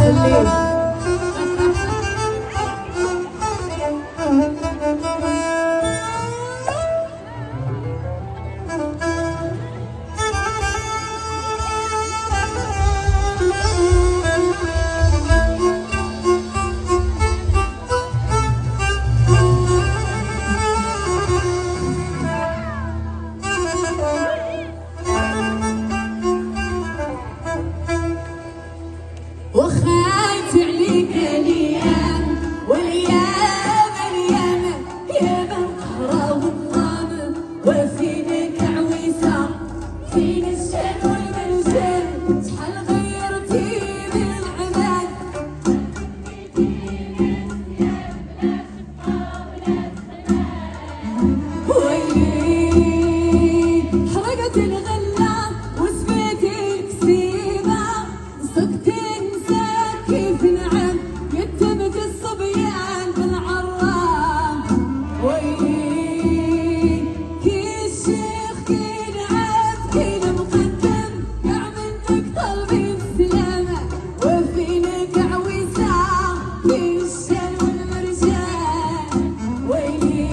يخليك. وخايت عليك الايام والايام الايام يا من قهرة والظلام وفينك عويسه فين الشان والمرجان شحال غيرتي بالعمال ويلي حرقت الغله وسميتي الكسيبه سكتي كيف نعم يتمك الصبيان بالعرام ويلي كي الشيخ كي العبد كي المقدم كاع منك طالبين السلامة وفينك عويسة كي الشان والمرجان ويلي